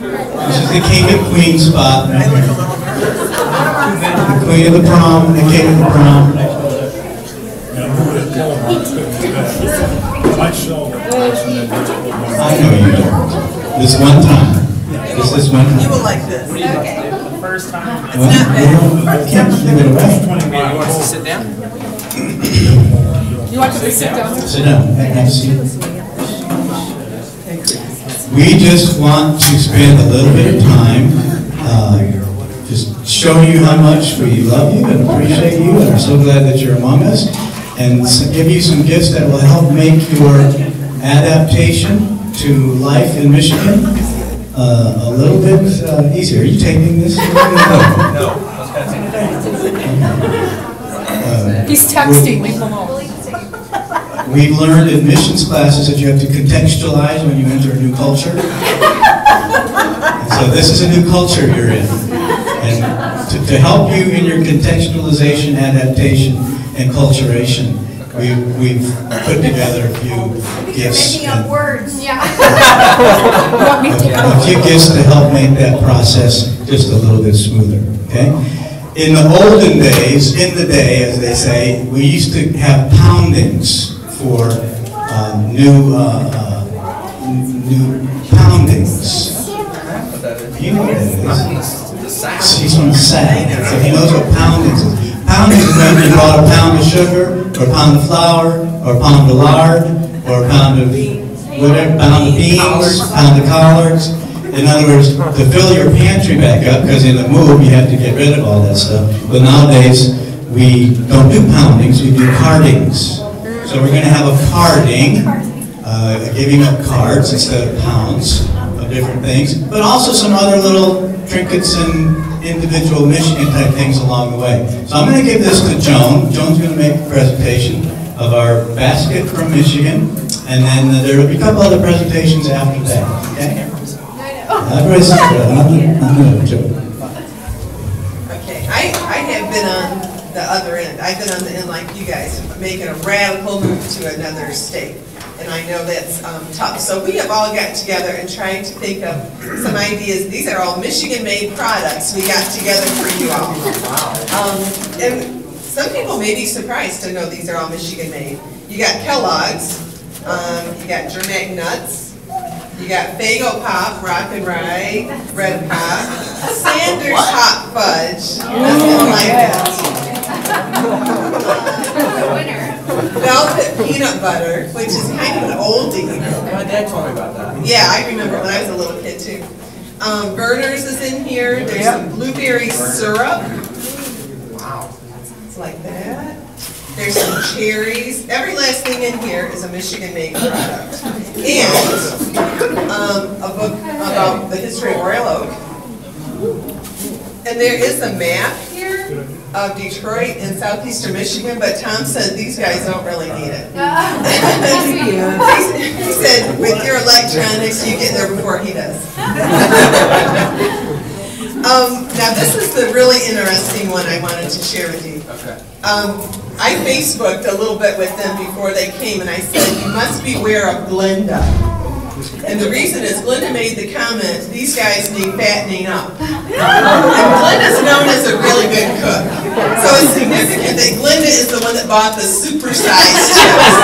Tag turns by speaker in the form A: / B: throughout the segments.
A: This is the king and queen spot. The queen of the prom and the king of the prom. I know you don't. This one time. Just this one time.
B: You will like this.
C: Okay.
B: The first time. It's
A: Well,
B: not bad.
A: I can't give it away.
D: You want us to sit down?
C: You want to sit down?
A: Sit down. Have a seat. We just want to spend a little bit of time just showing you how much we love you and appreciate you and are so glad that you're among us, and give you some gifts that will help make your adaptation to life in Michigan a little bit easier. Are you taping this?
D: No.
C: He's texting, leave him alone.
A: We've learned in missions classes that you have to contextualize when you enter a new culture. And so this is a new culture you're in. And to help you in your contextualization, adaptation, and culturation, we've put together a few gifts.
E: You're making up words.
C: Yeah.
A: A few gifts to help make that process just a little bit smoother. Okay? In the olden days, in the day, as they say, we used to have poundings for new poundings. You know what it is. He's from the South, so he knows what poundings is. Poundings is when you bought a pound of sugar, or a pound of flour, or a pound of lard, or a pound of whatever, pound of beans, pound of collards. In other words, to fill your pantry back up, because in the move you have to get rid of all that stuff. But nowadays we don't do poundings, we do cardings. So we're going to have a carding, giving up cards instead of pounds of different things, but also some other little trinkets and individual Michigan type things along the way. So I'm going to give this to Joan. Joan's going to make a presentation of our basket from Michigan, and then there will be a couple other presentations after that. Okay? Everybody's I'm joke.
B: Okay, I have been on the other end. I've been on the end like you guys, making a radical move to another state. And I know that's tough. So we have all got together and tried to think of some ideas. These are all Michigan-made products we got together for you all. And some people may be surprised to know these are all Michigan-made. You got Kellogg's, you got Germac Nuts, you got Faygo Pop, Rock and Rye, Red Pop, Sanders Hot Fudge, nothing like that. Velvet Peanut Butter, which is kind of an oldie.
D: My dad told me about that.
B: Yeah, I remember when I was a little kid too. Burners is in here. There's some blueberry syrup.
D: Wow.
B: It's like that. There's some cherries. Every last thing in here is a Michigan-made product. And a book about the history of Royal Oak. And there is a map here of Detroit and southeastern Michigan, but Tom said these guys don't really need it. He said, with your electronics, you get there before he does. Now this is the really interesting one I wanted to share with you.
D: Okay.
B: I Facebooked a little bit with them before they came, and I said, you must beware of Glinda. And the reason is Glinda made the comment, these guys need fattening up. And Glinda's known as a really good cook. So it's significant that Glinda is the one that bought the supersized chips.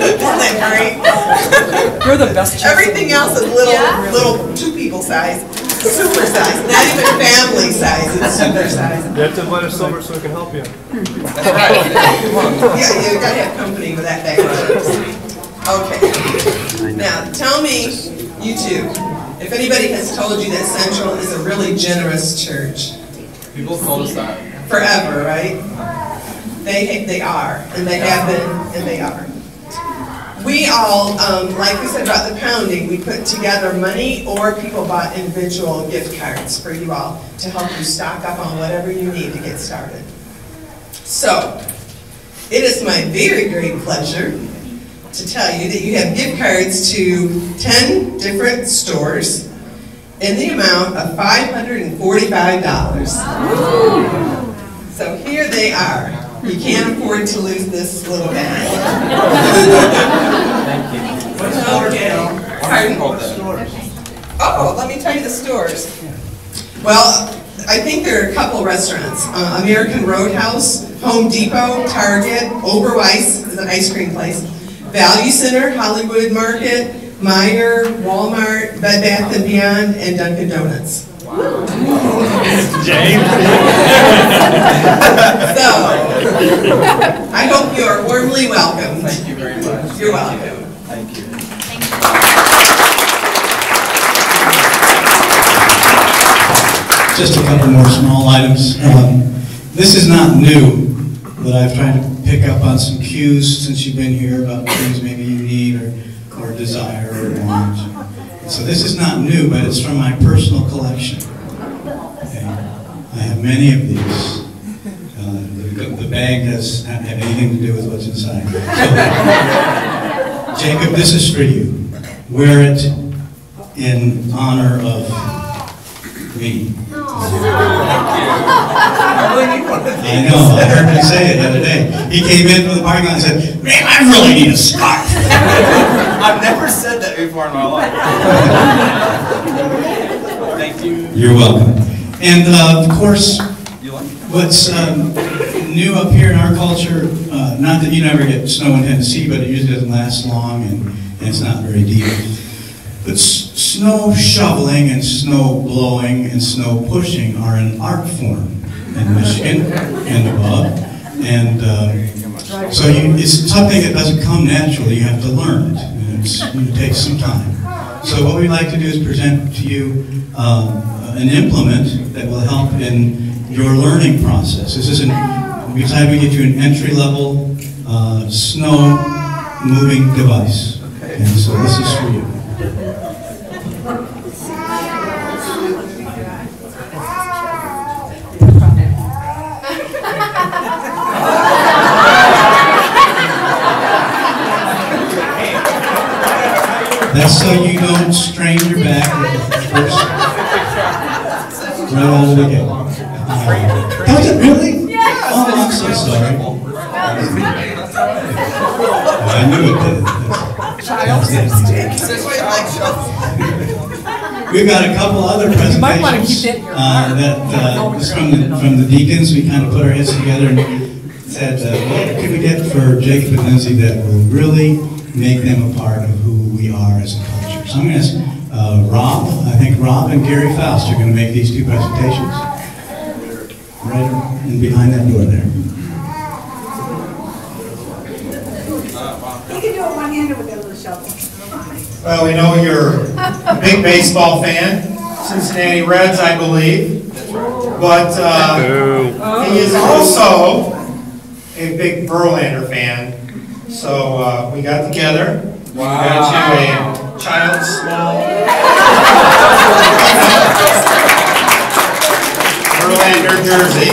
B: Isn't that great?
D: You're the best chef.
B: Everything else is little two-people size. Super size, not even family size, it's super size.
F: You have to let us over so we can help you.
B: Yeah, you gotta have company with that background. Okay. Now, tell me, you two, if anybody has told you that Central is a really generous church.
D: People told us that.
B: Forever, right? They are, and they have been, and they are. We all, like we said about the pounding, we put together money or people bought individual gift cards for you all to help you stock up on whatever you need to get started. So, it is my very great pleasure to tell you that you have gift cards to 10 different stores in the amount of $545. So here they are. You can't afford to lose this little bag.
D: Thank you.
B: Okay. Pardon?
D: Hold that.
B: Oh, let me tell you the stores. Well, I think there are a couple restaurants. American Roadhouse, Home Depot, Target, Oberweis is an ice cream place, Value Center, Hollywood Market, Meijer, Walmart, Bed Bath & Beyond, and Dunkin' Donuts.
F: James.
B: So, I hope you are warmly welcome.
D: Thank you very much.
B: You're welcome.
D: Thank you.
A: Just a couple more small items. This is not new, but I've tried to pick up on some cues since you've been here about things maybe you need or desire or want. So this is not new, but it's from my personal collection. Okay. I have many of these. The bag doesn't have anything to do with what's inside. So, Jacob, this is for you. Wear it in honor of me. I know, I heard him say it the other day. He came into the parking lot and said, "Man, I really need a scarf."
D: I've never said that before in my life. Thank you.
A: You're welcome. And of course, what's new up here in our culture, not that you never get snow in Tennessee, but it usually doesn't last long and it's not very deep. But snow shoveling and snow blowing and snow pushing are an art form in Michigan and above. And so it's something that doesn't come naturally, you have to learn it. And it takes some time. So what we'd like to do is present to you an implement that will help in your learning process. This is we decided we get you an entry-level snow moving device. And so this is for you. That's so you don't strain your back first. Right out of the gate. Does it really? Yes. Oh, I'm so sorry. I knew it did. We've got a couple other presentations that is from the deacons. We kind of put our heads together and said, what can we get for Jacob and Lynsey that will really make them a part of who we are as a culture? So I'm going to ask Rob. I think Rob and Gary Faust are going to make these two presentations. Right in behind that door there.
E: You can do it one-handed with that little shovel.
G: Well, we know you're a big baseball fan, Cincinnati Reds, I believe. But he is also a big Verlander fan. So we got together.
D: Wow.
G: Got you a child's small Verlander jersey.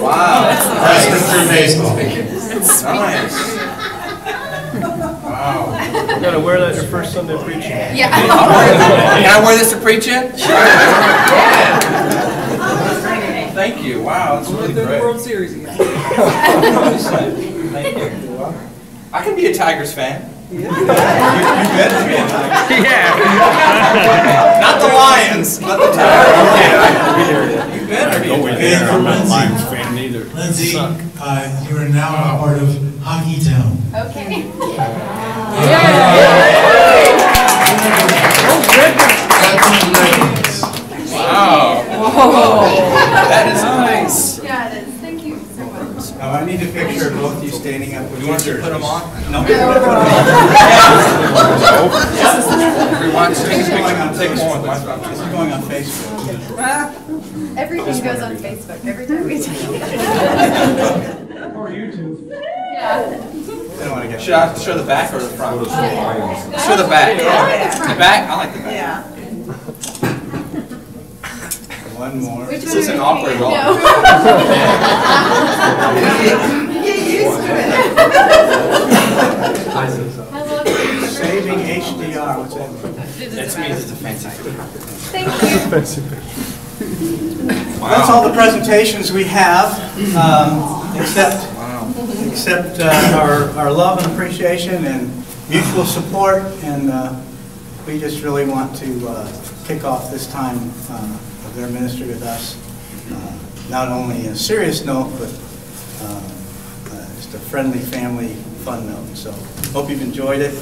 D: Wow.
G: Freshman through baseball.
D: Nice. Wow.
F: You gotta wear that your first Sunday preaching.
C: Yeah.
D: Can I wear this to preach in? Thank you. Wow, that's really great.
C: World Series again.
D: Thank you. I can be a Tigers fan. You better be a Tigers.
F: Yeah.
D: Not the Lions, not the Tigers. You better be a Tigers.
H: I'm not a
F: Lions fan neither.
H: Lynsey, you are now a part of Hockey Town.
C: Okay.
D: Wow.
C: Whoa.
D: That is nice.
C: Yeah, it is. Thank you so much.
A: Now I need a picture of both of you standing up with
D: You want to put them on?
A: No.
D: Everyone, take a picture. Take one with my stuff.
A: This is going on Facebook.
I: Everything goes on Facebook every time we do it.
H: Or YouTube.
I: Yeah.
A: I don't want to get
D: Should I show the back or the front? Show the back. The back? I like the back.
B: Yeah.
A: one more.
I: Which
D: This
I: one
D: isn't
I: are you
D: awkward at all.
I: thinking?
B: Get used to it.
A: Saving HDR. What's that?
D: That's me. It's a fancy picture.
I: Thank you.
A: That's all the presentations we have, except our love and appreciation and mutual support, and we just really want to kick off this time of their ministry with us, not only a serious note, but just a friendly family fun note. So hope you've enjoyed it.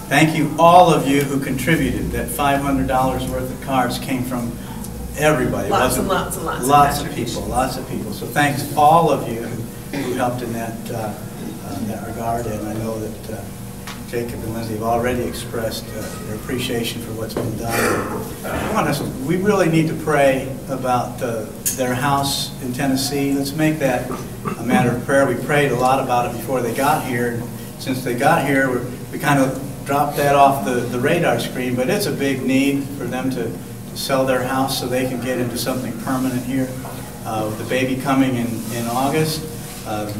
A: Thank you, all of you who contributed. That $500 worth of cards came from everybody.
B: Lots and lots and lots.
A: Lots of people, lots of people. So thanks all of you who helped in that regard, and I know that Jacob and Lynsey have already expressed their appreciation for what's been done. We really need to pray about their house in Tennessee. Let's make that a matter of prayer. We prayed a lot about it before they got here, and since they got here, we kind of dropped that off the radar screen, but it's a big need for them to sell their house so they can get into something permanent here. With the baby coming in August,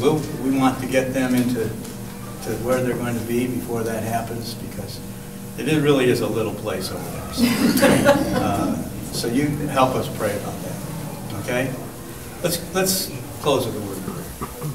A: we want to get them into where they're going to be before that happens, because it really is a little place over there. So you help us pray about that, okay? Let's close with a word of prayer.